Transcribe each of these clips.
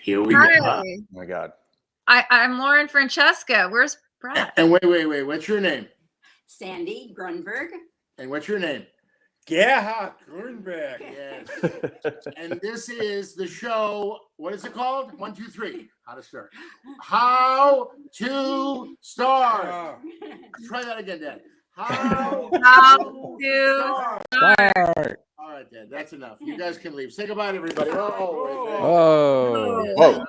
Here we Hi. go. Oh my God. I'm Lauren Francesca. Where's Brad? And wait. What's your name? Sandy Grunberg. And what's your name? Gerhard Grunberg. Yes. And this is the show. What is it called? 1, 2, 3. How to start. How to start. Try that again, Dad. How to start. All right, Dad. That's enough. You guys can leave. Say goodbye to everybody. Whoa. Whoa.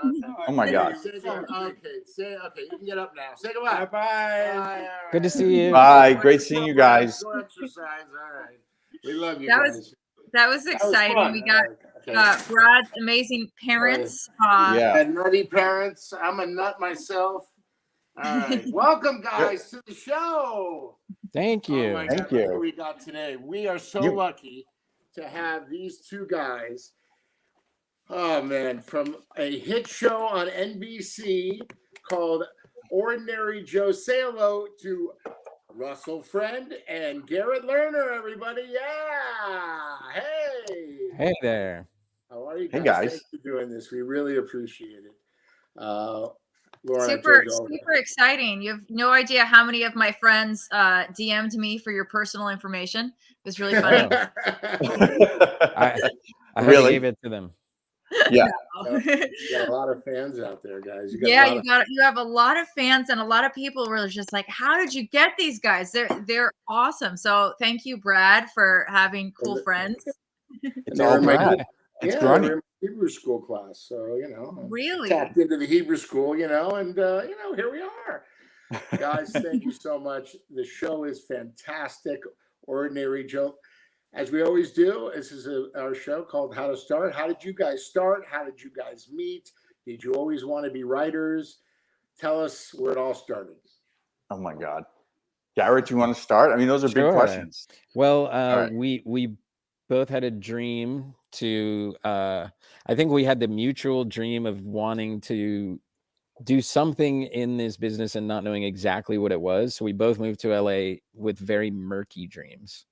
Oh my God. Okay. Okay. You can get up now. Say goodbye. Bye. Good to see you. Bye. Great seeing you guys. Go exercise. All right. We love you That guys. That was exciting. We got Brad's amazing parents. Yeah. And nutty parents. I'm a nut myself. All right. Welcome, guys, to the show. Thank you. Oh my Thank God, you. look what we got today. We are so lucky to have these two guys. Oh, man. From a hit show on NBC called Ordinary Joe. Say hello to Russell Friend and Garrett Lerner, everybody. Yeah. Hey. Hey there. How are you guys? Hey, guys. Thanks for doing this. We really appreciate it. Lauren, Super exciting. You have no idea how many of my friends DM'd me for your personal information. It was really funny. I Really? gave it to them. Yeah. You got a lot of fans out there, guys. You have a lot of fans, and a lot of people were just like, how did you get these guys? They're awesome. So thank you, Brad, for having cool friends. It's all Brad. It's Grunny. We're in Hebrew school class, so really tapped into the Hebrew school, and here we are. Guys, thank you so much. The show is fantastic. Ordinary Joe. As we always do, this is our show called How to Start. How did you guys start? How did you guys meet? Did you always want to be writers? Tell us where it all started. Oh my God. Garrett, you want to start? I mean, those are big questions. Well, right. we both had a dream to I think we had the mutual dream of wanting to do something in this business and not knowing exactly what it was. So we both moved to LA with very murky dreams.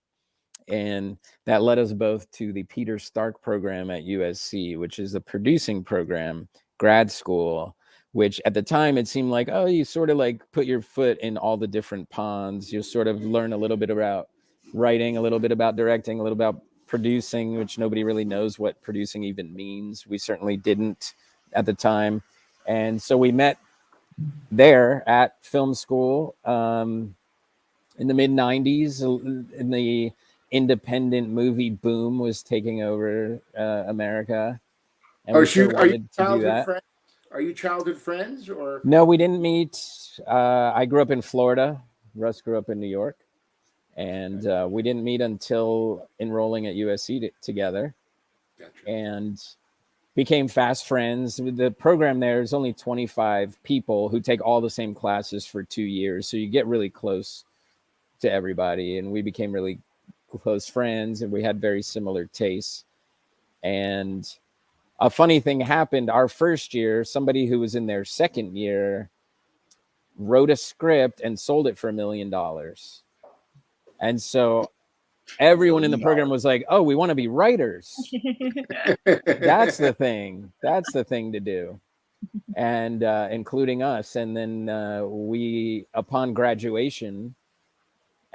And that led us both to the Peter Stark program at USC, which is a producing program, grad school, which at the time it seemed like, oh, you sort of like put your foot in all the different ponds. You sort of learn a little bit about writing, a little bit about directing, a little about producing, which nobody really knows what producing even means. We certainly didn't at the time. And so we met there at film school in the mid 90s. In the independent movie boom was taking over America. And Are you childhood friends or? No, we didn't meet. I grew up in Florida. Russ grew up in New York. And we didn't meet until enrolling at USC together. Gotcha. And became fast friends. The program there is only 25 people who take all the same classes for 2 years. So you get really close to everybody. And we became really close friends, and we had very similar tastes. And a funny thing happened our first year. Somebody who was in their second year wrote a script and sold it for $1 million. And so everyone in the program was like, oh, we want to be writers. That's the thing. That's the thing to do. And including us. And then we, upon graduation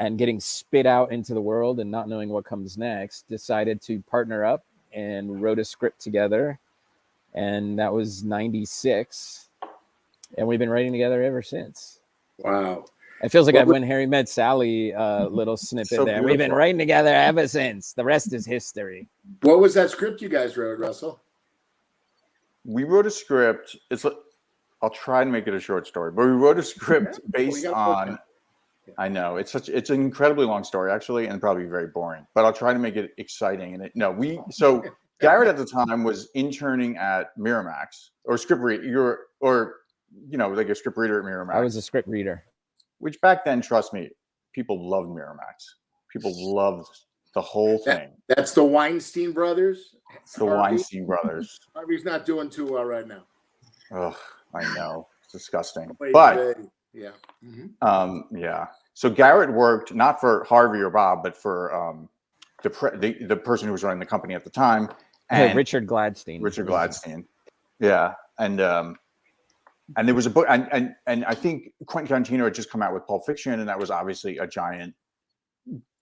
and getting spit out into the world and not knowing what comes next, decided to partner up and wrote a script together. And that was 96. And we've been writing together ever since. Wow. It feels like When Harry Met Sally little snippet so there. Beautiful. We've been writing together ever since. The rest is history. What was that script you guys wrote, Russell? We wrote a script. I'll try and make it a short story, but we wrote a script based on. I know it's an incredibly long story actually, and probably very boring. But I'll try to make it exciting. So Garrett at the time was interning at Miramax or script reader, like a script reader at Miramax. I was a script reader. Which back then, trust me, people loved Miramax. People loved the whole thing. That's the Weinstein brothers. It's the Weinstein brothers. Harvey's not doing too well right now. Ugh, I know. It's disgusting. Yeah. Mm-hmm. Yeah. So Garrett worked not for Harvey or Bob, but for the person who was running the company at the time. And Richard Gladstein. Richard Gladstein. Yeah. there was a book, and I think Quentin Tarantino had just come out with Pulp Fiction, and that was obviously a giant,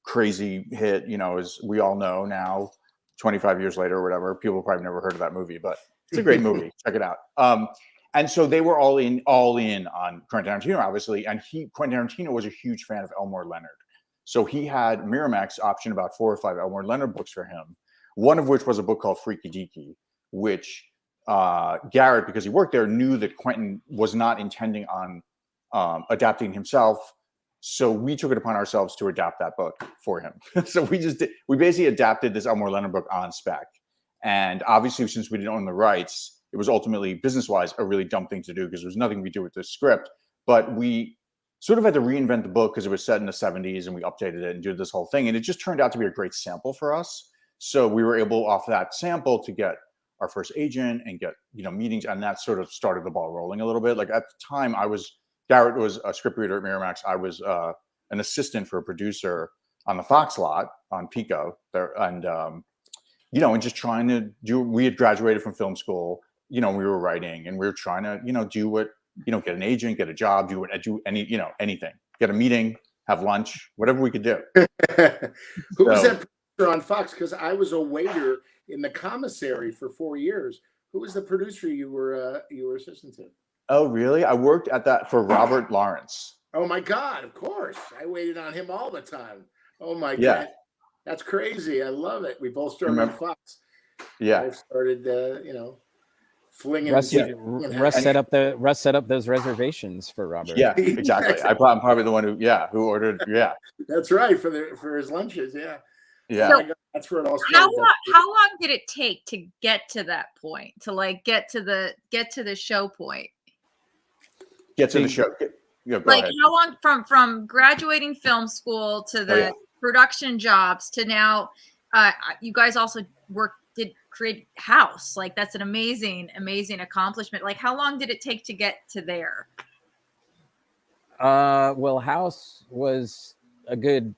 crazy hit. You know, as we all know now, 25 years later or whatever, people probably never heard of that movie, but it's a great movie. Check it out. And so they were all in on Quentin Tarantino, obviously, and Quentin Tarantino was a huge fan of Elmore Leonard. So he had Miramax option about 4 or 5 Elmore Leonard books for him, one of which was a book called Freaky Deaky, which Garrett, because he worked there, knew that Quentin was not intending on adapting himself. So we took it upon ourselves to adapt that book for him. So we basically adapted this Elmore Leonard book on spec. And obviously, since we didn't own the rights, it was ultimately business-wise a really dumb thing to do because there was nothing we do with the script. But we sort of had to reinvent the book because it was set in the 70s, and we updated it and did this whole thing. And it just turned out to be a great sample for us. So we were able, off that sample, to get our first agent and get meetings, and that sort of started the ball rolling a little bit. Like at the time, Garrett was a script reader at Miramax. I was an assistant for a producer on the Fox lot on Pico there, and and just trying to do. We had graduated from film school. We were writing, and we were trying to do what get an agent, get a job, do anything, get a meeting, have lunch, whatever we could do. Who was that producer on Fox? Because I was a waiter in the commissary for 4 years. Who was the producer you were assistant to? Oh, really? I worked at that for Robert Lawrence. Oh my God! Of course, I waited on him all the time. Oh my God, that's crazy! I love it. We both started on Fox. Yeah, I started, flinging. Russ set up those reservations for Robert. Yeah, exactly. I'm probably the one who ordered. Yeah, that's right for his lunches. Yeah. Yeah, So, that's where it all started. How long did it take to get to that point? To get to the show point? Get to the show. Go ahead. How long from graduating film school to the production jobs to now? You guys also did create House. Like that's an amazing accomplishment. Like how long did it take to get to there? Well, House was a good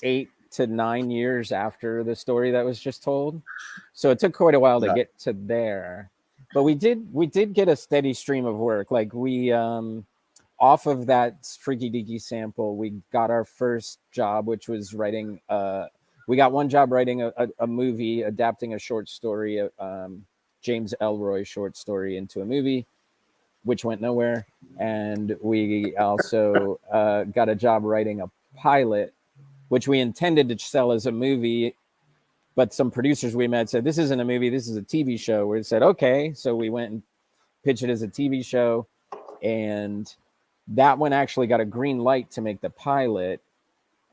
8 to 9 years after the story that was just told, so it took quite a while to get to there. But we did get a steady stream of work. Like we off of that Freaky Deaky sample, we got our first job, which was writing. We got one job writing a movie, adapting a short story, James Elroy short story, into a movie, which went nowhere. And we also got a job writing a pilot, which we intended to sell as a movie. But some producers we met said, this isn't a movie, this is a TV show. We said, okay. So we went and pitched it as a TV show. And that one actually got a green light to make the pilot.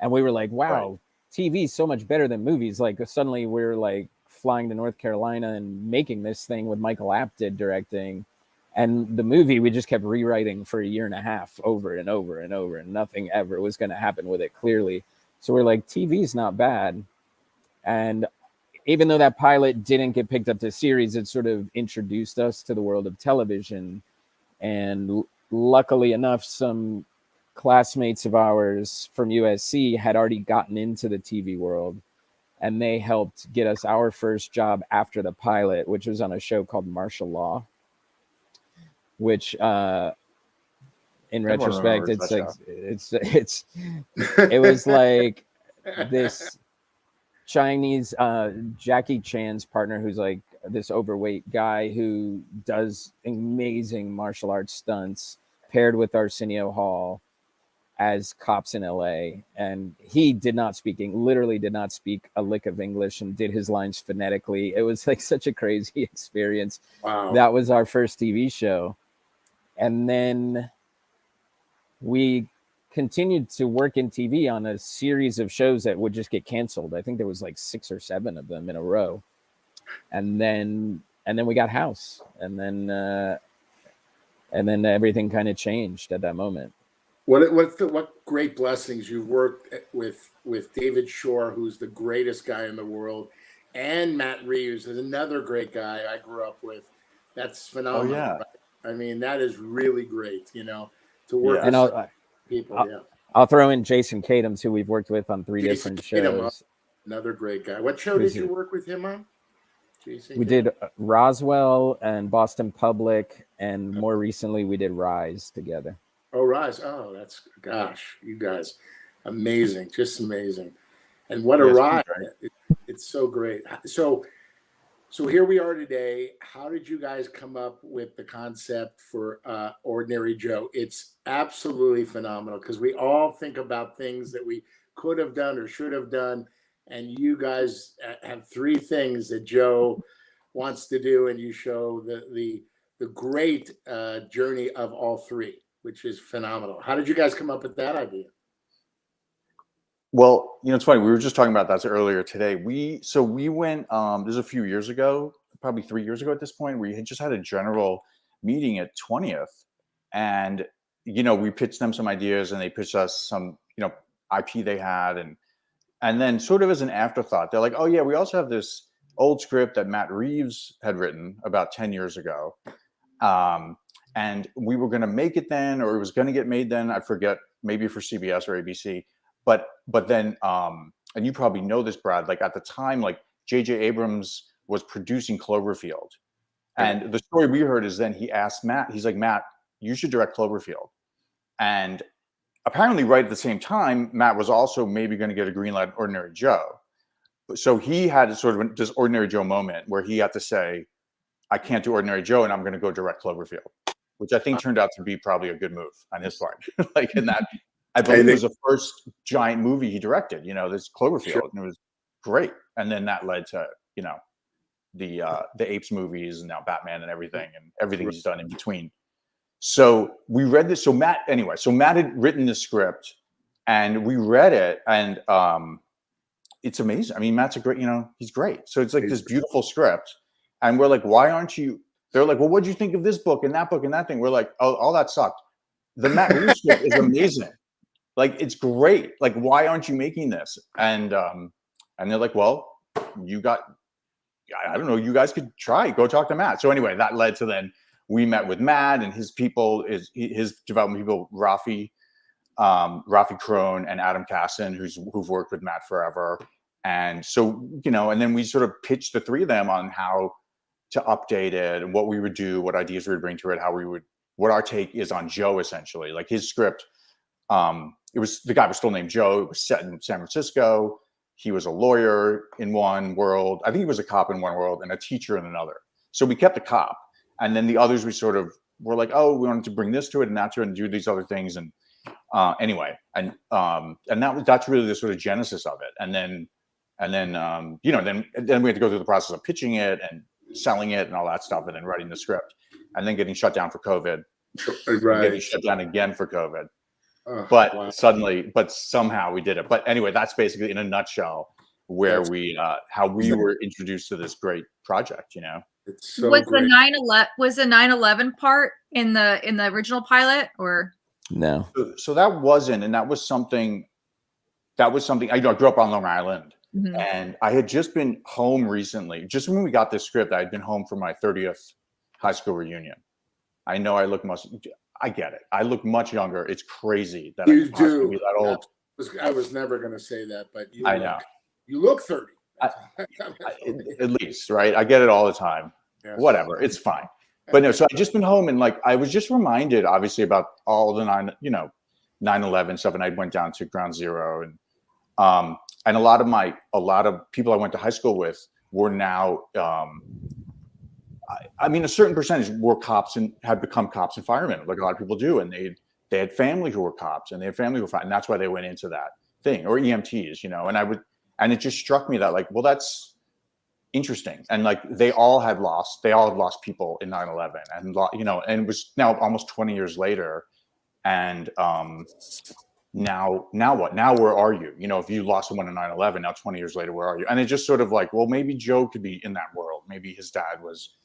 And we were like, wow, TV is so much better than movies. Like suddenly we're like flying to North Carolina and making this thing with Michael Apted directing. And the movie, we just kept rewriting for 1.5 years over and over and over. And nothing ever was going to happen with it, clearly. So we're like, TV is not bad. And even though that pilot didn't get picked up to series, it sort of introduced us to the world of television. And luckily enough, some classmates of ours from USC had already gotten into the TV world, and they helped get us our first job after the pilot, which was on a show called Martial Law, which in retrospect, it was like this Chinese Jackie Chan's partner, who's like this overweight guy who does amazing martial arts stunts, paired with Arsenio Hall as cops in LA. And he literally did not speak a lick of English and did his lines phonetically. It was like such a crazy experience. Wow. That was our first TV show. And then we continued to work in TV on a series of shows that would just get canceled. I think there was like 6 or 7 of them in a row. And then we got House. And then everything kind of changed at that moment. What great blessings. You've worked with David Shore, who's the greatest guy in the world, and Matt Reeves is another great guy I grew up with. That's phenomenal. Oh, yeah. I mean, that is really great, to work with people. I'll throw in Jason Katims, who we've worked with on 3 different shows. Another great guy. What show did you work with him on? We did Roswell and Boston Public, and more recently we did Rise together. Oh, Rise. Oh, that's, gosh, you guys, amazing, just amazing. And what a ride. It's so great. So here we are today. How did you guys come up with the concept for Ordinary Joe? It's absolutely phenomenal because we all think about things that we could have done or should have done. And you guys have 3 things that Joe wants to do, and you show the great journey of all 3, which is phenomenal. How did you guys come up with that idea? Well, it's funny. We were just talking about that earlier today. We went, this was a few years ago, probably 3 years ago at this point. We had just had a general meeting at 20th, and we pitched them some ideas, and they pitched us some IP they had, and then sort of as an afterthought, they're like, oh yeah, we also have this old script that Matt Reeves had written about 10 years ago, and we were going to make it then, or it was going to get made then. I forget, maybe for CBS or ABC. But then, and you probably know this, Brad, like at the time, like J.J. Abrams was producing Cloverfield. And the story we heard is then he asked Matt, he's like, Matt, you should direct Cloverfield. And apparently right at the same time, Matt was also maybe going to get a green light Ordinary Joe. So he had sort of this Ordinary Joe moment where he had to say, I can't do Ordinary Joe and I'm going to go direct Cloverfield, which I think turned out to be probably a good move on his part. Like in that, I believe it was the first giant movie he directed, this Cloverfield, and it was great. And then that led to, the Apes movies and now Batman and everything he's done in between. So we read this. So Matt had written the script and we read it, and it's amazing. I mean, Matt's a great, he's great. So it's like this beautiful script. And we're like, why aren't you? They're like, well, what'd you think of this book and that book and that thing? We're like, oh, all that sucked. The Matt Reeves script is amazing. Like, it's great. Like, why aren't you making this? And they're like, well, I don't know, you guys could try, go talk to Matt. So anyway, that led to then we met with Matt and his people, his development people, Rafi Crone and Adam Casson, who've worked with Matt forever. And so, and then we sort of pitched the 3 of them on how to update it and what we would do, what ideas we would bring to it, what our take is on Joe, essentially. Like his script, the guy was still named Joe. It was set in San Francisco. He was a lawyer in one world. I think he was a cop in one world and a teacher in another. So we kept the cop, and then the others we sort of were like, oh, we wanted to bring this to it and that to it and do these other things. And anyway, and that's really the sort of genesis of it. And then then we had to go through the process of pitching it and selling it and all that stuff, and then writing the script, and then getting shut down for COVID. Right. Getting shut down again for COVID. But somehow we did it. But anyway, that's basically in a nutshell where how we were introduced to this great project. It's so was great. the 9/11 part in the original pilot, or no? So that wasn't, and that was something. I grew up on Long Island, and I had just been home recently. Just when we got this script, I had been home for my 30th high school reunion. I know I look I get it. I look much younger. It's crazy that you I can be that old. I was never going to say that, but I know. You look 30. At least, right? I get it all the time. Yeah. Whatever. It's fine. But no, so I've just been home, and like I was just reminded, obviously, about all the 9/11 stuff, and I went down to Ground Zero, and a lot of people I went to high school with were now I mean, a certain percentage were cops and had become cops and firemen, like a lot of people do. And they had family who were cops, and they had family who were firemen. And that's why they went into that thing, or EMTs, and it just struck me that, like, well, that's interesting. And like, they all had lost people in 9/11, and, and it was now almost 20 years later. And now what? Now, where are you? If you lost someone in 9/11, now 20 years later, where are you? And it's just sort of like, well, maybe Joe could be in that world. Maybe his dad was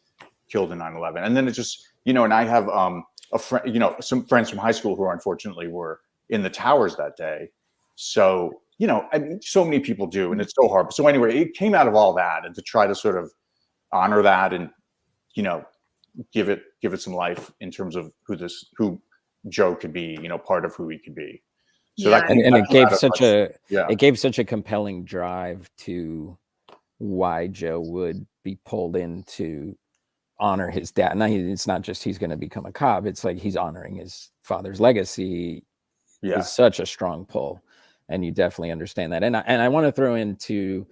killed in 9/11. And then it just, and I have a friend, some friends from high school who unfortunately were in the towers that day. So, I mean, so many people do, and it's so hard. So anyway, it came out of all that, and to try to sort of honor that and, give it some life in terms of who Joe could be, part of who he could be. So it gave such a compelling drive to why Joe would be pulled in to honor his dad. Now, it's not just he's going to become a cop. It's like he's honoring his father's legacy is such a strong pull. And you definitely understand that. And I want to throw into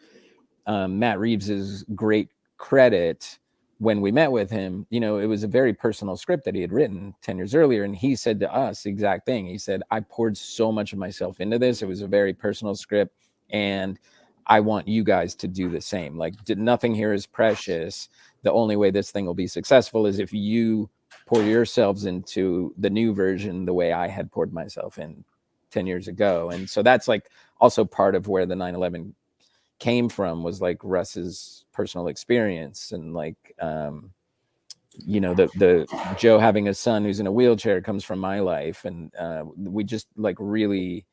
Matt Reeves's great credit. When we met with him, you know, it was a very personal script that he had written 10 years earlier. And he said to us the exact thing. He said, I poured so much of myself into this. It was a very personal script. And I want you guys to do the same. Like, nothing here is precious. The only way this thing will be successful is if you pour yourselves into the new version the way I had poured myself in 10 years ago. And so that's like also part of where the 9/11 came from, was like Russ's personal experience. And like, you know, the Joe having a son who's in a wheelchair comes from my life. And we just like really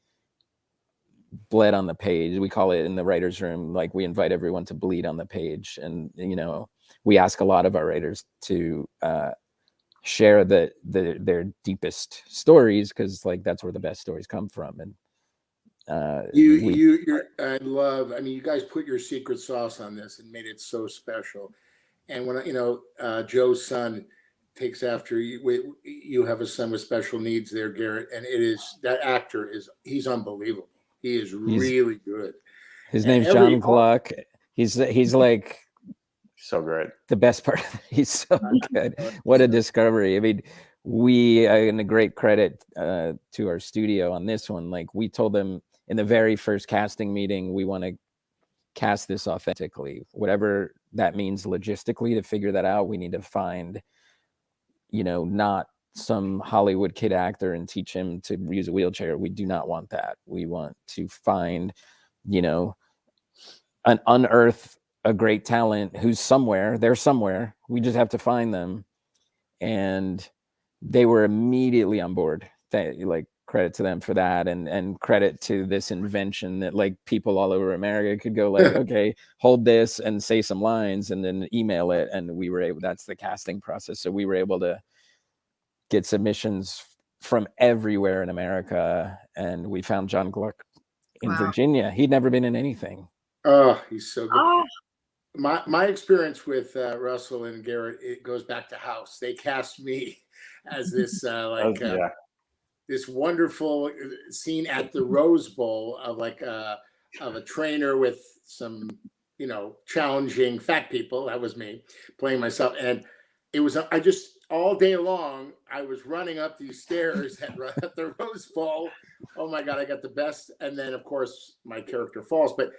bled on the page. We call it in the writer's room, like we invite everyone to bleed on the page. And, you know, we ask a lot of our writers to share their deepest stories, because like that's where the best stories come from. And I mean, you guys put your secret sauce on this and made it so special. And when Joe's son takes after you, you have a son with special needs there, Garrett, and that actor he's unbelievable. He's really good. His name's John Gluck. He's like so great. The best part. He's so good. What a discovery. I mean, we, and a great credit to our studio on this one. Like, we told them in the very first casting meeting, we want to cast this authentically, whatever that means logistically. To figure that out, we need to find, you know, not some Hollywood kid actor and teach him to use a wheelchair. We do not want that. We want to find, you know, unearth a great talent who's somewhere. They're somewhere. We just have to find them. And they were immediately on board. Like, credit to them for that, and credit to this invention that like people all over America could go like, okay, hold this and say some lines and then email it. And we were able, that's the casting process. So we were able to get submissions from everywhere in America. And we found John Gluck in Virginia. He'd never been in anything. Oh, he's so good. My experience with Russell and Garrett, it goes back to House. They cast me as this this wonderful scene at the Rose Bowl of of a trainer with some, you know, challenging fat people. That was me playing myself. And it was, I just, all day long, I was running up these stairs at the Rose Bowl. Oh my God, I got the best. And then of course my character falls, but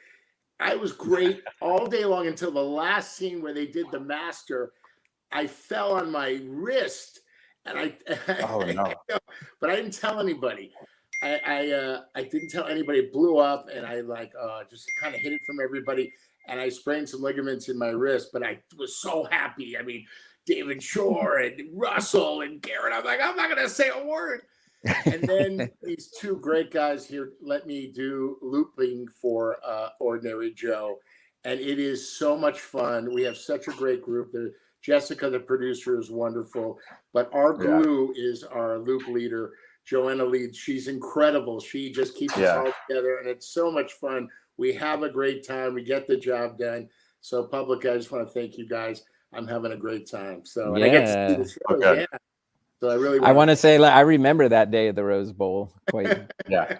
I was great all day long until the last scene where they did the master. I fell on my wrist. And but I didn't tell anybody. I didn't tell anybody. It blew up, and I just kind of hid it from everybody. And I sprained some ligaments in my wrist, but I was so happy. I mean, David Shore and Russell and Garrett. I'm like, I'm not gonna say a word. And then these two great guys here let me do looping for Ordinary Joe, and it is so much fun. We have such a great group. Jessica, the producer, is wonderful, but our glue is our loop leader, Joanna Leeds. She's incredible. She just keeps us all together, and it's so much fun. We have a great time. We get the job done. So, public, I just want to thank you guys. I'm having a great time. So, and I get to see the shows. So I want to say, I remember that day at the Rose Bowl quite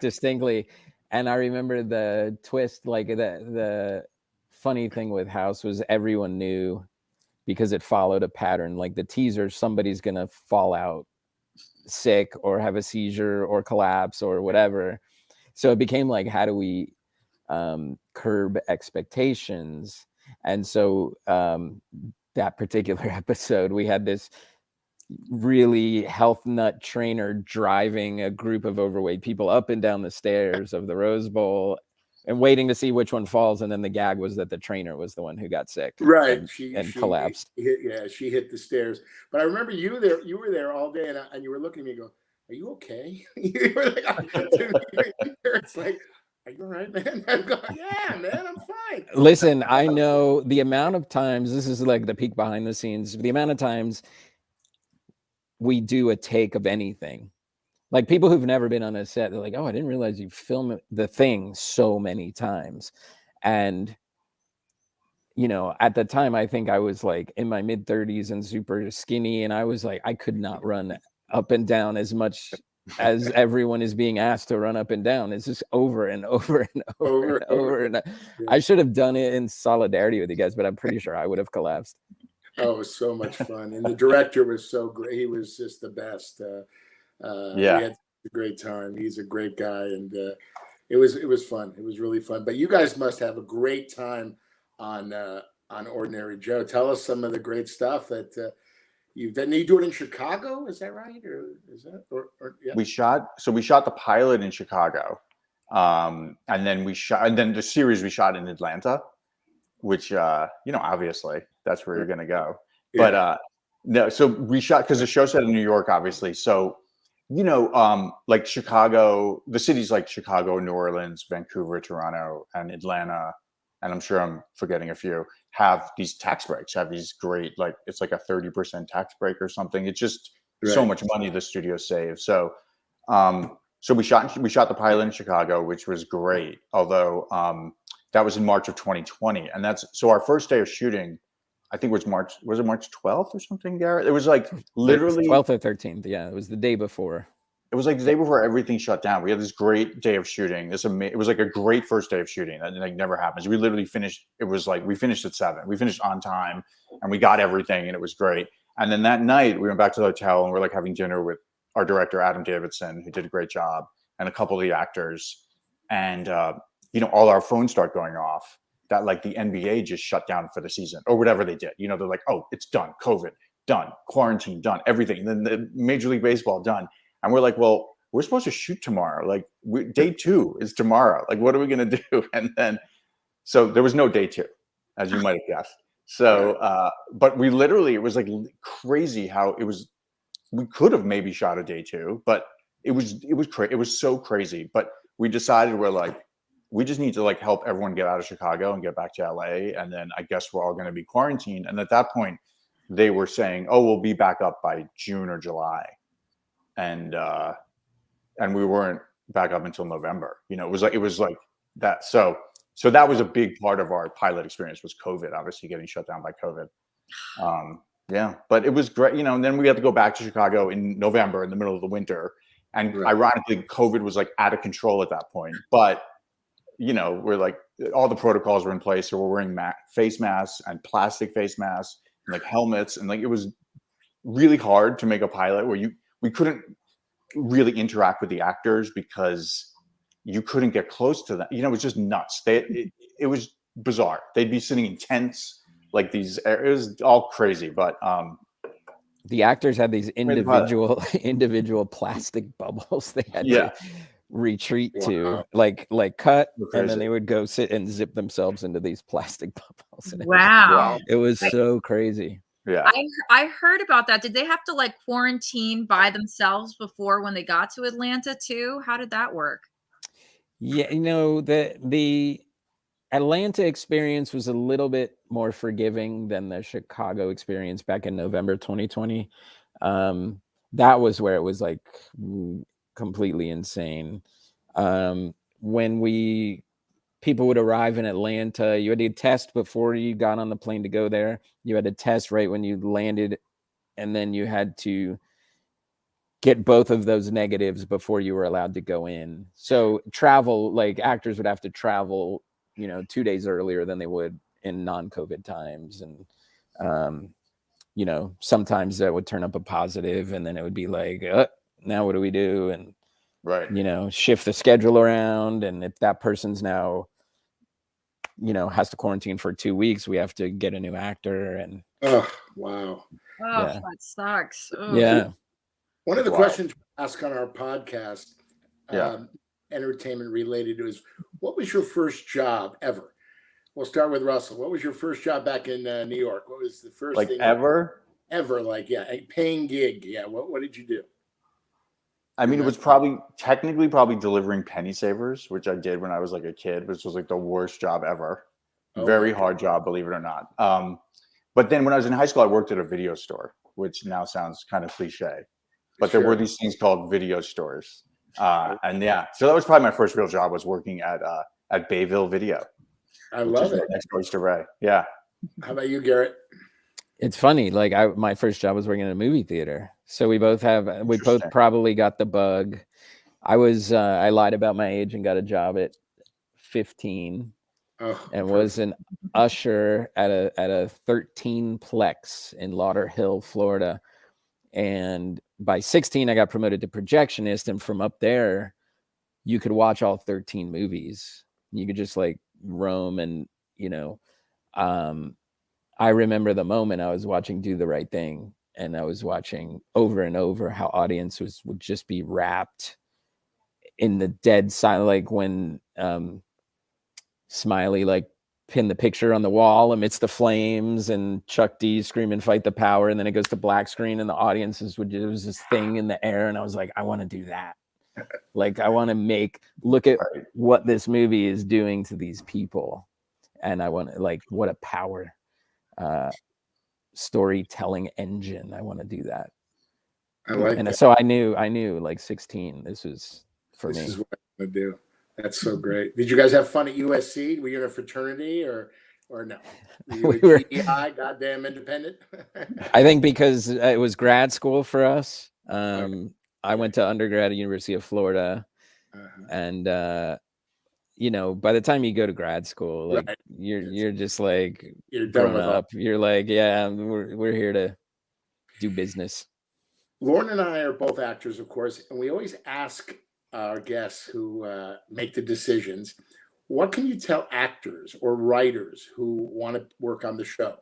distinctly, and I remember the twist. Like the funny thing with House was everyone knew, because it followed a pattern. Like the teaser, somebody's gonna fall out sick or have a seizure or collapse or whatever. So it became like, how do we curb expectations? And so that particular episode, we had this really health nut trainer driving a group of overweight people up and down the stairs of the Rose Bowl and waiting to see which one falls. And then the gag was that the trainer was the one who got sick. Right. She collapsed. She hit the stairs. But I remember you were there all day, and you were looking at me and go, are you okay? You were like, it's like, are you all right, man? I'm going, yeah, man, I'm fine. Listen, I know the amount of times, this is like the peek behind the scenes, the amount of times we do a take of anything. Like people who've never been on a set, they're like, oh, I didn't realize you film the thing so many times. And you know, at the time, I think I was like in my mid 30s and super skinny. And I was like, I could not run up and down as much as everyone is being asked to run up and down. It's just over and over and over and over. And I should have done it in solidarity with you guys, but I'm pretty sure I would have collapsed. Oh, it was so much fun. And the director was so great. He was just the best. We had a great time. He's a great guy. And it was fun. It was really fun. But you guys must have a great time on Ordinary Joe. Tell us some of the great stuff that you've done. You do it in Chicago, is that right? Or is that yeah? We shot the pilot in Chicago. And then the series we shot in Atlanta, which obviously that's where you're gonna go. Yeah. But no, so we shot because the show set in New York, obviously. So like Chicago, the cities like Chicago, New Orleans, Vancouver, Toronto, and Atlanta, and I'm sure I'm forgetting a few, have these tax breaks, have these great, like, it's like a 30% tax break or something. It's just so much money the studio saves. So we shot the pilot in Chicago, which was great. Although that was in March of 2020. And so our first day of shooting, I think was March 12th or something, Garrett? It was like literally 12th or 13th. Yeah, it was the day before. It was like the day before everything shut down. We had this great day of shooting. It was like a great first day of shooting. That like never happens. We literally finished. It was like we finished at 7. We finished on time, and we got everything, and it was great. And then that night, we went back to the hotel, and we're like having dinner with our director Adam Davidson, who did a great job, and a couple of the actors. And all our phones start going off. That like the NBA just shut down for the season or whatever they did. They're like, oh, it's done. COVID done. Quarantine done. Everything. And then the Major League Baseball done. And we're like, well, we're supposed to shoot tomorrow. Like day 2 is tomorrow. Like, what are we going to do? And then, so there was no day 2, as you might have guessed. So, but we literally, it was like crazy how we could have maybe shot a day 2, but it was so crazy. But we decided we're like, we just need to like help everyone get out of Chicago and get back to LA. And then I guess we're all going to be quarantined. And at that point they were saying, oh, we'll be back up by June or July. And we weren't back up until November. It was like that. So that was a big part of our pilot experience was COVID, obviously getting shut down by COVID. But it was great, and then we had to go back to Chicago in November in the middle of the winter. And ironically, COVID was like out of control at that point. But we're like, all the protocols were in place. So we're wearing face masks and plastic face masks and like helmets. And like, it was really hard to make a pilot where we couldn't really interact with the actors because you couldn't get close to them. It was just nuts. It was bizarre. They'd be sitting in tents, like these, it was all crazy. But the actors had these individual plastic bubbles they had to retreat to, like cut, and then they would go sit and zip themselves into these plastic bubbles. Wow. It was so crazy. Yeah. I heard about that. Did they have to like quarantine by themselves before when they got to Atlanta too? How did that work? Yeah, the Atlanta experience was a little bit more forgiving than the Chicago experience back in November 2020. That was where it was like completely insane. When people would arrive in Atlanta, you had to test before you got on the plane to go there. You had to test right when you landed, and then you had to get both of those negatives before you were allowed to go in. So travel, like actors would have to travel, 2 days earlier than they would in non-COVID times. And, sometimes that would turn up a positive, and then it would be like, now what do we do? And, shift the schedule around. And if that person's now, has to quarantine for 2 weeks, we have to get a new actor. And oh, wow. Oh, that sucks. Oh. Yeah. One of the questions we ask on our podcast, entertainment related, is what was your first job ever? We'll start with Russell. What was your first job back in New York? What was the first thing ever? Ever, a paying gig. Yeah. What did you do? I mean, it was technically delivering penny savers, which I did when I was like a kid, which was like the worst job ever. Very hard job, believe it or not. But then when I was in high school, I worked at a video store, which now sounds kind of cliche, but there were these things called video stores. So that was probably my first real job, was working at Bayville Video. I love it. Next to Oyster Bay. Yeah. How about you, Garrett? It's funny. Like my first job was working in a movie theater. So we both Interesting. probably got the bug. I lied about my age and got a job at 15 Oh, and was an usher at a 13 plex in Lauderhill, Florida. And by 16, I got promoted to projectionist. And from up there, you could watch all 13 movies. You could just like roam and, I remember the moment I was watching Do the Right Thing, and I was watching over and over how audiences would just be wrapped in the dead silence, like when Smiley like pinned the picture on the wall amidst the flames, and Chuck D screaming "Fight the power," and then it goes to black screen, and the audiences it was this thing in the air, and I was like, I want to do that. Like I want to look at what this movie is doing to these people, and I want to like what a power. Storytelling engine. I want to do that. I like and that. So I knew like 16, this was for me. This is what I'm gonna do. That's so great. Did you guys have fun at USC? Were you in a fraternity or no? Were you a GEI, goddamn independent? I think because it was grad school for us. I went to undergrad at University of Florida, and by the time you go to grad school, like right. you're just like you're done with up. You're like, yeah, we're here to do business. Lauren and I are both actors, of course, and we always ask our guests who make the decisions, what can you tell actors or writers who want to work on the show?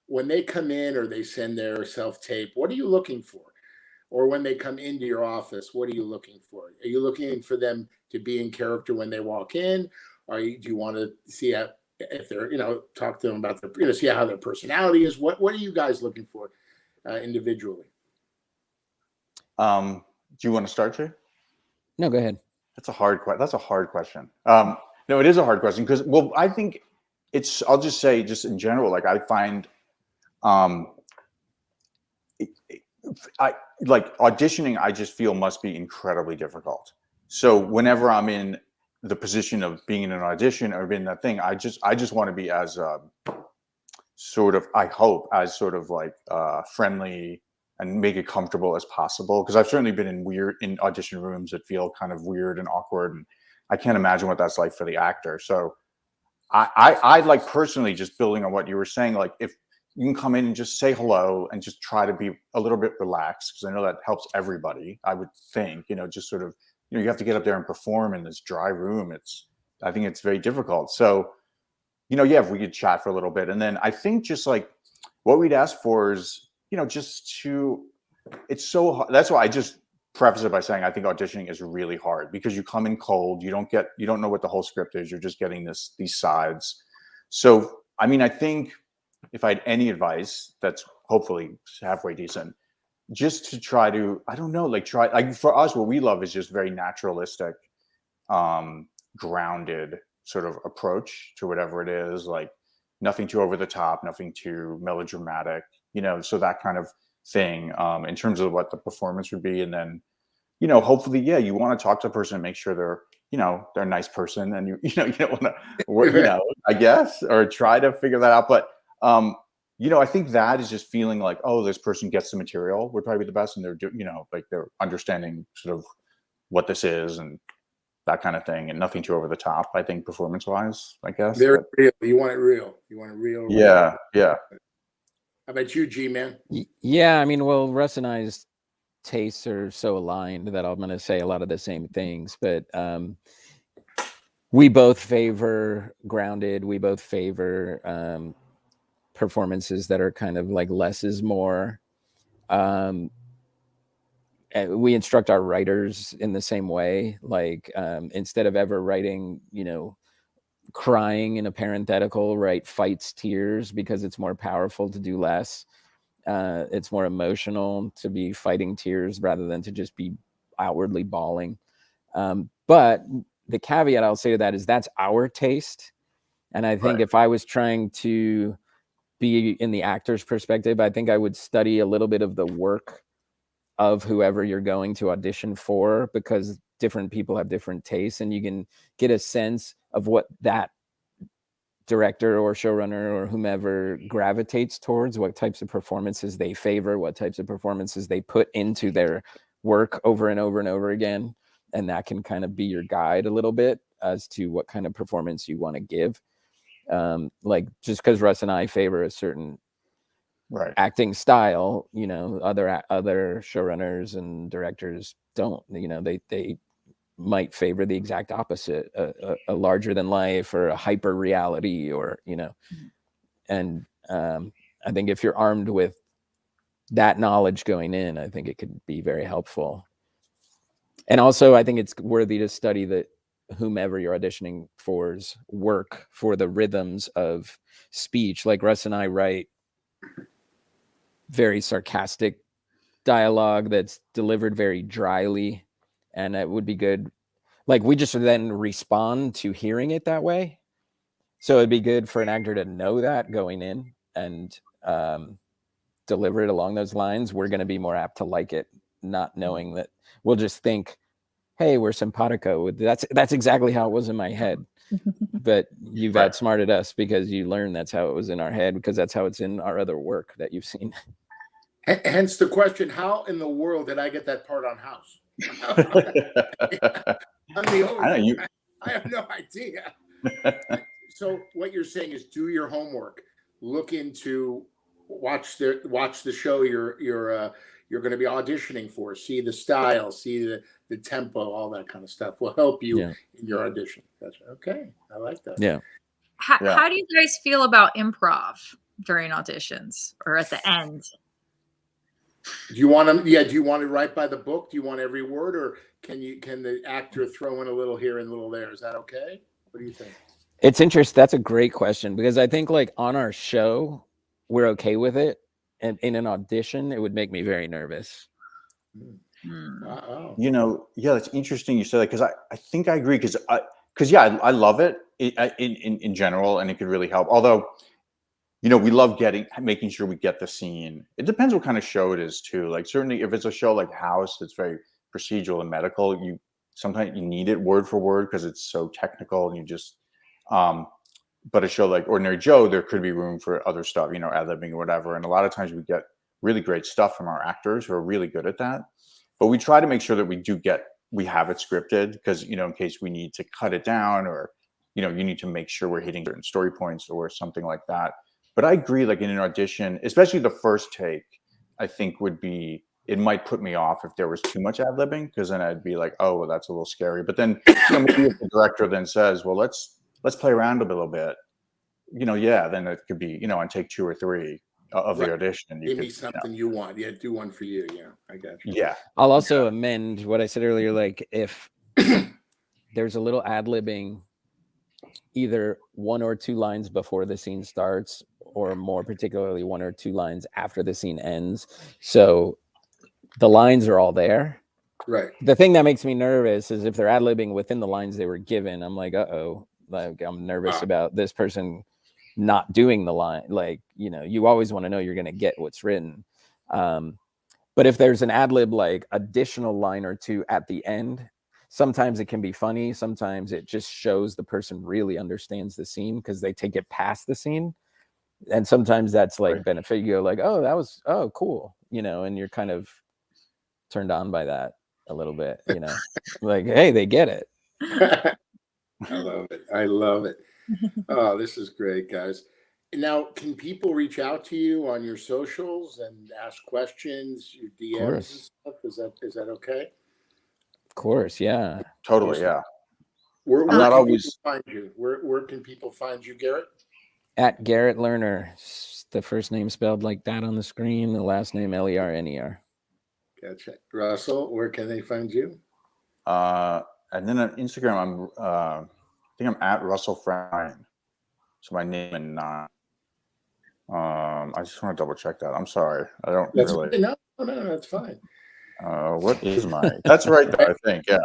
When they come in or they send their self-tape, what are you looking for? Or when they come into your office, what are you looking for? Are you looking for them to be in character when they walk in? Or do you want to see if they're, talk to them about their, see how their personality is? What are you guys looking for individually? Do you want to start, Jay? No, go ahead. That's a hard question. No, it is a hard question because, well, I think I'll just say, just in general, like I find, I like auditioning, I just feel must be incredibly difficult. So whenever I'm in the position of being in an audition or being that thing, I just want to be as sort of, I hope, as sort of like friendly and make it comfortable as possible. Because I've certainly been in audition rooms that feel kind of weird and awkward, and I can't imagine what that's like for the actor. So I like personally, just building on what you were saying, like if you can come in and just say hello and just try to be a little bit relaxed, because I know that helps everybody, I would think, just sort of, you have to get up there and perform in this dry room. I think it's very difficult. So, yeah, if we could chat for a little bit. And then I think just like what we'd ask for is, it's so hard. That's why I just preface it by saying I think auditioning is really hard because you come in cold. You don't know what the whole script is. You're just getting these sides. So, I mean, I think if I had any advice that's hopefully halfway decent, just to try to, I don't know, like for us, what we love is just very naturalistic, grounded sort of approach to whatever it is, like nothing too over the top, nothing too melodramatic, so that kind of thing, in terms of what the performance would be. And then, hopefully, yeah, you want to talk to a person and make sure they're a nice person, and you don't want to, I guess, or try to figure that out. But, I think that is just feeling like, oh, this person gets the material would probably be the best. And they're, like they're understanding sort of what this is and that kind of thing, and nothing too over the top, I think, performance wise, I guess. Very real. You want it real. You want it real. Yeah. Yeah. How about you, G-Man? Yeah. I mean, well, Russ and I's tastes are so aligned that I'm going to say a lot of the same things, but, we both favor grounded. We both favor, performances that are kind of like less is more. We instruct our writers in the same way, like instead of ever writing, crying in a parenthetical, write fights tears, because it's more powerful to do less. It's more emotional to be fighting tears rather than to just be outwardly bawling. But the caveat I'll say to that is that's our taste. And I think if I was trying to be in the actor's perspective, I think I would study a little bit of the work of whoever you're going to audition for, because different people have different tastes, and you can get a sense of what that director or showrunner or whomever gravitates towards, what types of performances they favor, what types of performances they put into their work over and over and over again. And that can kind of be your guide a little bit as to what kind of performance you want to give. Like just because Russ and I favor a certain acting style, you know, other showrunners and directors don't, you know, they might favor the exact opposite, a larger than life or a hyper reality, or, you know, and I think if you're armed with that knowledge going in, I think it could be very helpful. And also I think it's worthy to study that whomever you're auditioning for's work for the rhythms of speech. Like Russ and I write very sarcastic dialogue that's delivered very dryly, and it would be good, like we just then respond to hearing it that way. So it'd be good for an actor to know that going in and deliver it along those lines. We're going to be more apt to like it, not knowing that. We'll just think, hey, we're simpatico. That's exactly how it was in my head. But you've outsmarted us because you learned that's how it was in our head, because that's how it's in our other work that you've seen. Hence the question, how in the world did I get that part on House? I have no idea. So what you're saying is do your homework, look into, watch the show you're going to be auditioning for, see the style, see the tempo, all that kind of stuff will help you in your audition. That's okay. I like that. Yeah. How do you guys feel about improv during auditions or at the end? Do you want them? Yeah. Do you want to write by the book? Do you want every word, or can the actor throw in a little here and a little there? Is that okay? What do you think? It's interesting. That's a great question, because I think like on our show, we're okay with it. And in an audition, it would make me very nervous. You know, yeah, that's interesting you said that, because I think I agree, because I love it in general, and it could really help. Although, you know, we love making sure we get the scene. It depends what kind of show it is too. Like certainly if it's a show like House that's very procedural and medical, sometimes you need it word for word because it's so technical, and you just but a show like Ordinary Joe, there could be room for other stuff, you know, ad-libbing or whatever. And a lot of times we get really great stuff from our actors who are really good at that. But we try to make sure that we have it scripted, because, you know, in case we need to cut it down, or, you know, you need to make sure we're hitting certain story points or something like that. But I agree, like in an audition, especially the first take, I think it might put me off if there was too much ad-libbing, because then I'd be like, oh, well, that's a little scary. But then, you know, maybe if the director then says, well, let's play around a little bit, you know, then it could be, you know, on take 2 or 3 of the audition. Give me something you want. Yeah, do one for you. Yeah, I got you. Yeah. I'll also amend what I said earlier. Like if there's a little ad-libbing, either 1 or 2 lines before the scene starts, or more particularly 1 or 2 lines after the scene ends. So the lines are all there. Right. The thing that makes me nervous is if they're ad-libbing within the lines they were given. I'm like, uh-oh, like I'm nervous about this person not doing the line. Like, you know, you always want to know you're going to get what's written. But if there's an ad-lib, like additional line or 2 at the end, sometimes it can be funny. Sometimes it just shows the person really understands the scene because they take it past the scene. And sometimes that's like benefit. You go like, oh, cool. You know, and you're kind of turned on by that a little bit, you know, like, hey, they get it. I love it. I love it. Oh, this is great, guys. Now, can people reach out to you on your socials and ask questions, your DMs and stuff? Is that okay? Of course, yeah. Totally, yeah. Where I'm not can always people find you? Where can people find you, Garrett? At Garrett Lerner. The first name spelled like that on the screen, the last name Lerner. Gotcha. Russell, where can they find you? And then on Instagram, I think I'm at Russell Friend. So my name and not. I just want to double check that. I'm sorry. I don't really. No, that's fine. What is my? That's right there, I think. Yeah.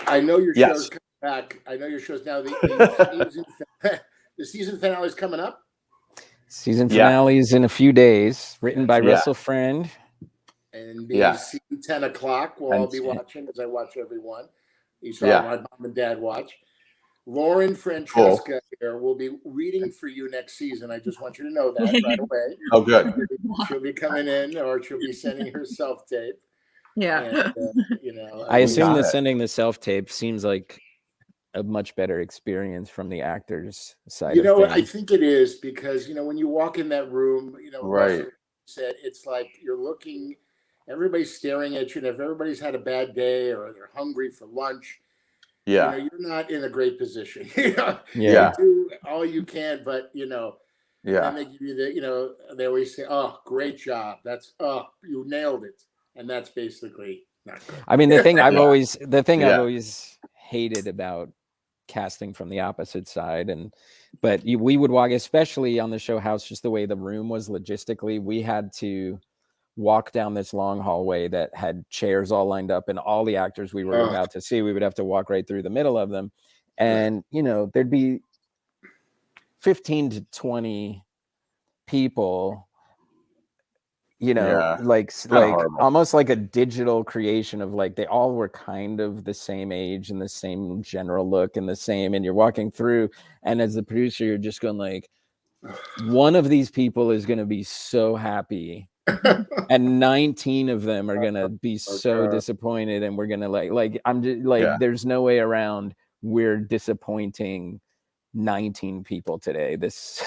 I know your show's coming back. I know your show's now. The season finale is coming up. Season finale is in a few days. Written by Russell Friend. And NBC 10 o'clock. We'll all be watching, as I watch everyone. You saw my mom and dad watch. Lauren Francesca here will be reading for you next season. I just want you to know that right away. Oh, good. She'll be coming in, or she'll be sending her self-tape. Yeah. And, you know, I assume got that it. sending the self-tape seems like a much better experience from the actors' side you of know what, I things. think it is, because, you know, when you walk in that room, you know, Right. Russell said, it's like you're looking, everybody's staring at you, and if everybody's had a bad day or they're hungry for lunch, you know, Yeah. you're not in a great position. You know, Yeah. you do all you can, but, you know, then Yeah. they give you the, you know, they always say, "Oh, great job. That's, oh, you nailed it." And that's basically not good. I mean, the thing I've Yeah. I've Yeah. always hated about casting from the opposite side, but we would walk, especially on the show House, just the way the room was logistically, we had to walk down this long hallway that had chairs all lined up, and all the actors we were Oh, about to see, we would have to walk right through the middle of them. right. And, you know, there'd be 15 to 20 people, you know, Yeah. like horrible. almost like a digital creation of, like, they all were kind of the same age and the same general look and the same, and you're walking through, and as the producer, you're just going like, one of these people is going to be so happy and 19 of them are going to be so God. disappointed, and we're going to like I'm just like, Yeah. there's no way around, we're disappointing 19 people today. This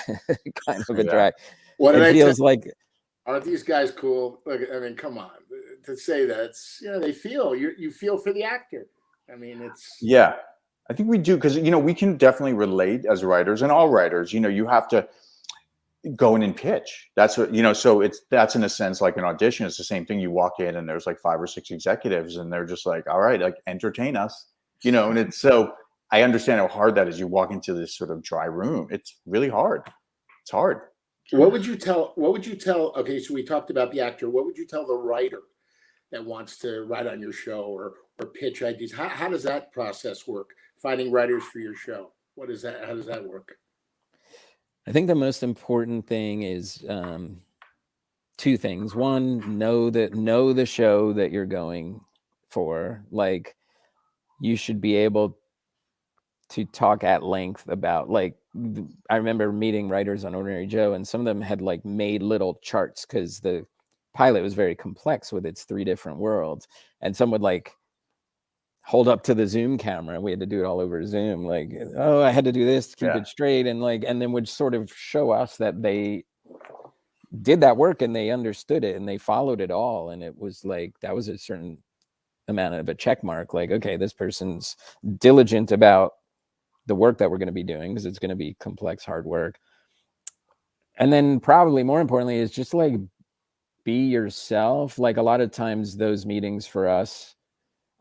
kind of a Yeah. drag. What did It I tell feels like, Aren't these guys cool? Look, I mean, come on, to say that, it's, you know, they feel, you feel for the actor. I mean, it's, Yeah. I think we do, because, you know, we can definitely relate as writers, and all writers, you know, you have to go in and pitch. That's what, you know, so that's in a sense like an audition. It's the same thing. You walk in and there's like 5 or 6 executives, and they're just like, all right, like, entertain us, you know. And it's, so I understand how hard that is. You walk into this sort of dry room. It's really hard. It's hard. what would you tell, okay, so we talked about the actor. What would you tell the writer that wants to write on your show, or pitch ideas? How does that process work? Finding writers for your show. What is that? How does that work? I think the most important thing is two things. One, know the show that you're going for. Like, you should be able to talk at length about, like, I remember meeting writers on Ordinary Joe, and some of them had like made little charts because the pilot was very complex with its 3 different worlds, and some would like hold up to the Zoom camera. We had to do it all over Zoom. Like, oh, I had to do this to keep Yeah. it straight, and like, and then would sort of show us that they did that work and they understood it and they followed it all, and it was like, that was a certain amount of a check mark. Like, okay, this person's diligent about the work that we're going to be doing, because it's going to be complex, hard work. And then probably more importantly is just like, be yourself. Like, a lot of times those meetings for us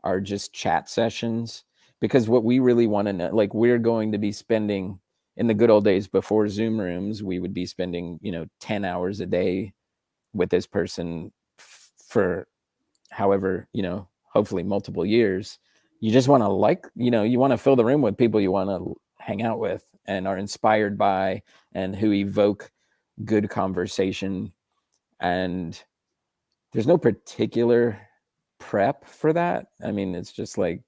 are just chat sessions, because what we really want to know, like, we're going to be spending, in the good old days before Zoom rooms, we would be spending, you know, 10 hours a day with this person for however, you know, hopefully multiple years. You just want to, like, you know, you want to fill the room with people you want to hang out with and are inspired by, and who evoke good conversation. And there's no particular prep for that. I mean, it's just like,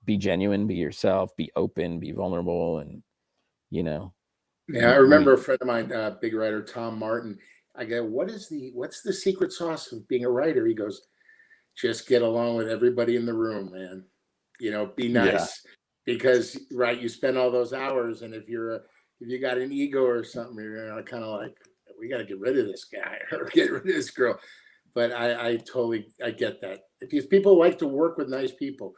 be genuine, be yourself, be open, be vulnerable. And, you know, Yeah, I remember a friend of mine, big writer, Tom Martin. I go, what's the secret sauce of being a writer? He goes, just get along with everybody in the room, man. You know, be nice, because, right, you spend all those hours, and if you got an ego or something, you're kind of like, we got to get rid of this guy or get rid of this girl. But I totally, I get that, because people like to work with nice people.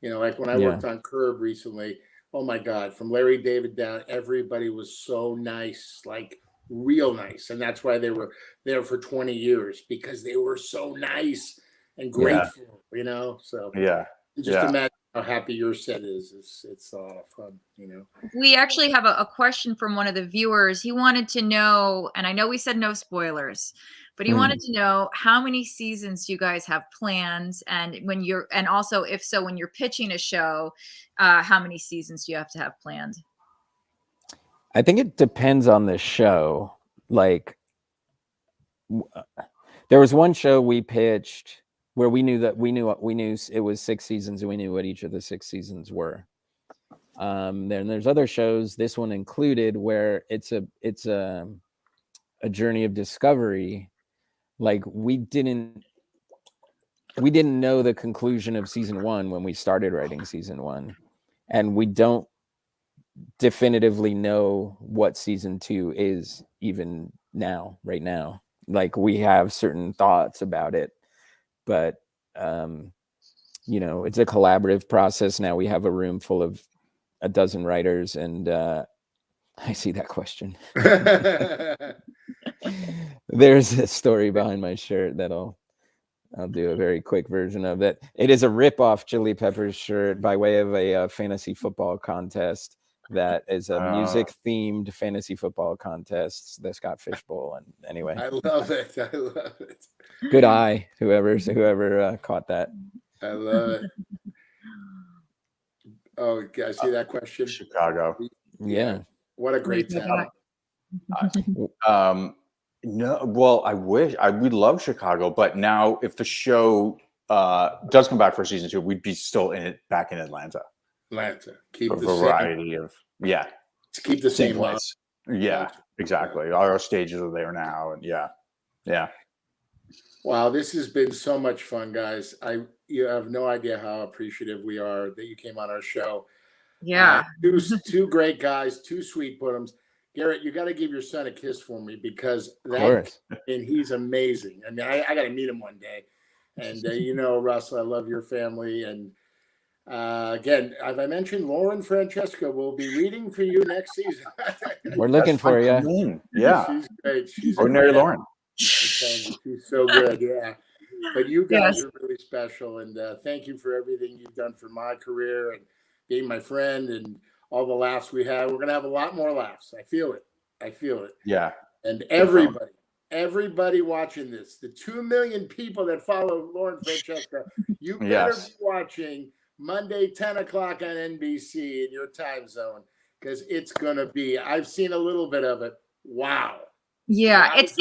You know, like when I worked on Curb recently, oh my God, from Larry David down, everybody was so nice, like real nice. And that's why they were there for 20 years, because they were so nice and grateful, you know? So just imagine how happy your set is. It's fun, you know? We actually have a question from one of the viewers. He wanted to know, and I know we said no spoilers, but he wanted to know how many seasons you guys have planned, and and also, if so, when you're pitching a show, how many seasons do you have to have planned? I think it depends on the show. Like, there was one show we pitched where we knew it was 6 seasons, and we knew what each of the 6 seasons were. Then there's other shows, this one included, where it's a journey of discovery. Like we didn't know the conclusion of season 1 when we started writing season 1, and we don't definitively know what season 2 is even now, right now. Like we have certain thoughts about it, but you know, it's a collaborative process. Now we have a room full of a dozen writers, and I see that question. There's a story behind my shirt that I'll do a very quick version of it. It is a rip-off Chili Peppers shirt by way of a fantasy football contest that is a music-themed fantasy football contest, the Scott Fish Bowl. And anyway, I love it. I love it. Good eye, whoever caught that. I love it. Oh, I see that question. Chicago. Yeah. What a great town. No, well, we'd love Chicago, but now if the show does come back for season 2, we'd be still back in Atlanta. Keep a the variety of to keep the same place. Yeah, exactly. Our stages are there now, and yeah. Wow, this has been so much fun, guys. You have no idea how appreciative we are that you came on our show. Yeah. Two great guys, two sweet bottoms. Garrett, you got to give your son a kiss for me, because and he's amazing. I mean, I got to meet him one day. And you know, Russell, I love your family. And again, as I mentioned, Lauren Francesca will be reading for you next season. We're looking for you. Yeah, she's great. She's Ordinary Lauren. She's so good. Yeah. But you guys are really special, and thank you for everything you've done for my career and being my friend and all the laughs we had. We're gonna have a lot more laughs. I feel it. Yeah. And everybody watching this, the 2 million people that follow Lauren Francesca, you better be watching Monday 10 o'clock on NBC in your time zone, because it's gonna be. I've seen a little bit of it. Wow. Yeah, it's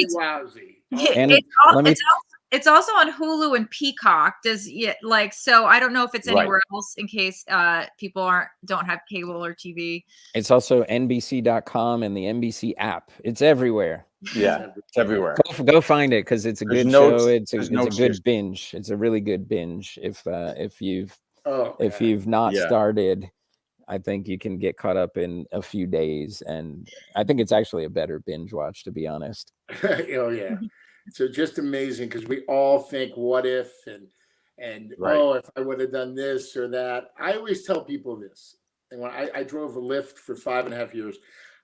it's also on Hulu and Peacock. So I don't know if it's anywhere else, in case people don't have cable or TV. It's also NBC.com and the NBC app. It's everywhere. Yeah, it's everywhere. Go find it, because it's a good show. It's a good binge. It's a really good binge. If you've not started, I think you can get caught up in a few days, and I think it's actually a better binge watch, to be honest. Oh yeah. So just amazing, because we all think, what if, and if I would have done this or that. I always tell people this. And when I drove a Lyft for 5.5 years,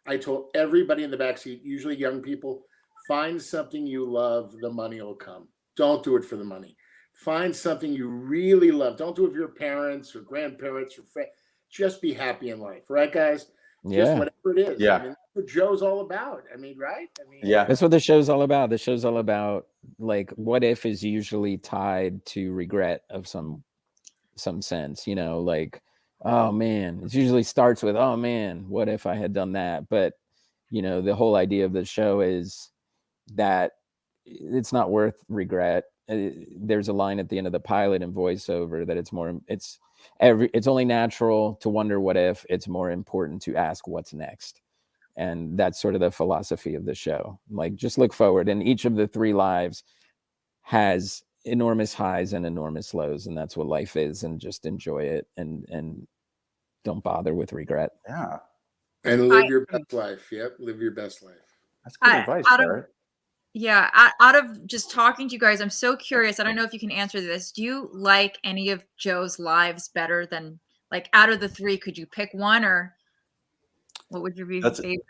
I told everybody in the backseat, usually young people, find something you love, the money will come. Don't do it for the money. Find something you really love. Don't do it for your parents or grandparents or friends. Just be happy in life, right, guys? Yeah. Just whatever it is. Yeah. I mean, that's what Joe's all about. I mean, right? That's what the show's all about. The show's all about, like, what if is usually tied to regret of some sense, you know, like, oh man, it usually starts with, oh man, what if I had done that? But, you know, the whole idea of the show is that it's not worth regret. There's a line at the end of the pilot and voiceover that it's only natural to wonder what if. It's more important to ask what's next. And that's sort of the philosophy of the show. Like, just look forward, and each of the 3 lives has enormous highs and enormous lows, and that's what life is. And just enjoy it, and don't bother with regret. Yeah. And live your best life. Yep, live your best life. That's good advice, Barrett. Yeah, out of just talking to you guys, I'm so curious. I don't know if you can answer this. Do you like any of Joe's lives better than, like, out of the 3? Could you pick one, or what would your favorite?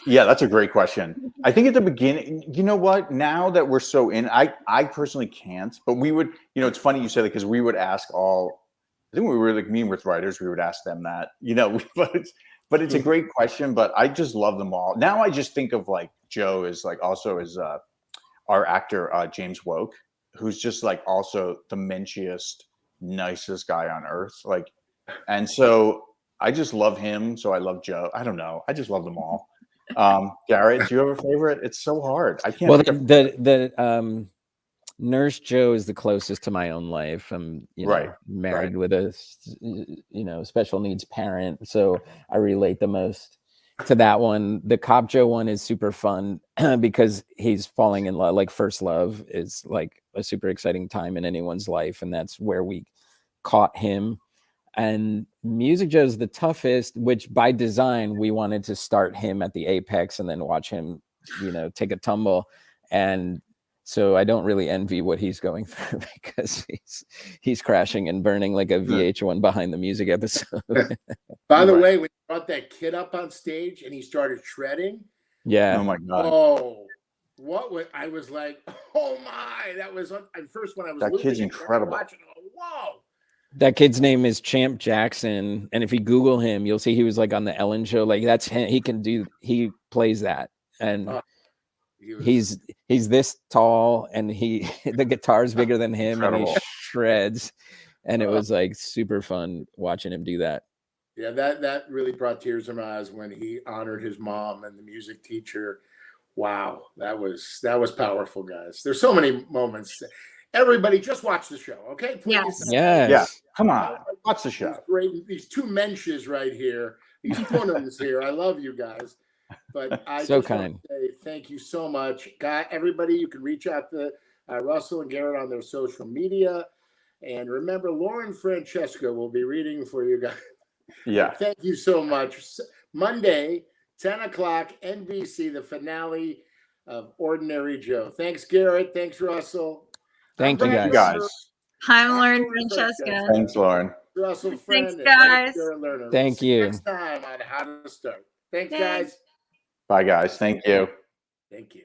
Yeah, that's a great question. I think at the beginning, you know what? Now that we're so in, I personally can't. But we would, you know, it's funny you say that, because we would ask all. I think we were like meeting with writers. We would ask them that, you know. But it's a great question. But I just love them all. Now I just think of, like, Joe is like also as our actor James Woke, who's just like also the menschiest, nicest guy on earth. Like, and so I just love him. So I love Joe. I don't know. I just love them all. Garrett, do you have a favorite? It's so hard. I can't. Well, Nurse Joe is the closest to my own life. I'm, Right, married with a, special needs parent, so I relate the most to that one. The Cop Joe one is super fun because he's falling in love. Like first love is like a super exciting time in anyone's life, and that's where we caught him. And Music Joe is the toughest, which by design we wanted to start him at the apex and then watch him, take a tumble. And so I don't really envy what he's going through because he's crashing and burning like a VH1 behind the music episode. By the way, when you brought that kid up on stage and he started shredding, Yeah. Oh my God. oh, I was like, oh my, that was at first when I was That kid's listening, incredible. watching, whoa. That kid's name is Champ Jackson, and if you Google him, you'll see he was like on the Ellen Show. Like that's him. He plays that, and he's this tall, and the guitar's bigger than him, Incredible. and he shreds. And it was like super fun watching him do that. Yeah, that really brought tears to my eyes when he honored his mom and the music teacher. Wow, that was powerful, guys. There's so many moments. Everybody, just watch the show, okay? Please. Yes. Yeah. Come on. Watch the show. These two mensches right here, these punums here. I love you guys. But I So just want kind. to say thank you so much. Everybody, you can reach out to Russell and Garrett on their social media. And remember, Lauren Francesco will be reading for you guys. Yeah. Thank you so much. Monday, 10 o'clock, NBC, the finale of Ordinary Joe. Thanks, Garrett. Thanks, Russell. Thank you, guys. I'm Lauren Francesca. Thanks, Lauren. Russell Thanks, Friend. guys. Thank you. Next time on How to Start. Thanks, Thanks. guys. Bye, guys. Thank you. Thank you.